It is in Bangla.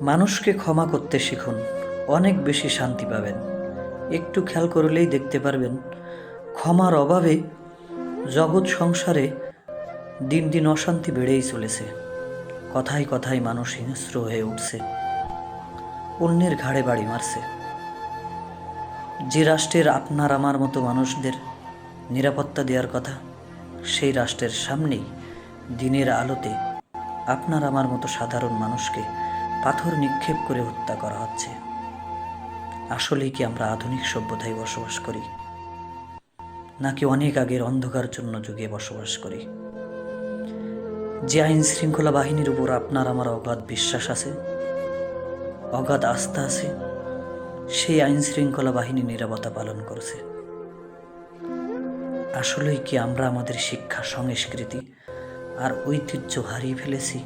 মানুষকে ক্ষমা করতে শিখুন, অনেক বেশি শান্তি পাবেন। একটু খেয়াল করলেই দেখতে পারবেন ক্ষমার অভাবে জগৎ সংসারে দিন দিন অশান্তি বেড়েই চলেছে। কথায় কথায় মানুষ হিংস্র হয়ে উঠছে, অন্যের ঘাড়ে বাড়ি মারছে। যে রাষ্ট্রের আপনার আমার মতো মানুষদের নিরাপত্তা দেওয়ার কথা, সেই রাষ্ট্রের সামনেই দিনের আলোতে আপনার আমার মতো সাধারণ মানুষকে পাথর নিক্ষেপ করে হত্যা করা হচ্ছে। আসলেই কি আমরা আধুনিক সভ্যতায় বসবাস করি, নাকি অনেক আগের অন্ধকারজন্য যুগে বসবাস করি? যে আইন শৃঙ্খলা বাহিনীর উপর আপনার আমার অগাধ বিশ্বাস আছে, অগাধ আস্থা আছে, সেই আইন শৃঙ্খলা বাহিনী নীরবতা পালন করছে। আসলেই কি আমরা আমাদের শিক্ষা, সংস্কৃতি আর ঐতিহ্য হারিয়ে ফেলেছি?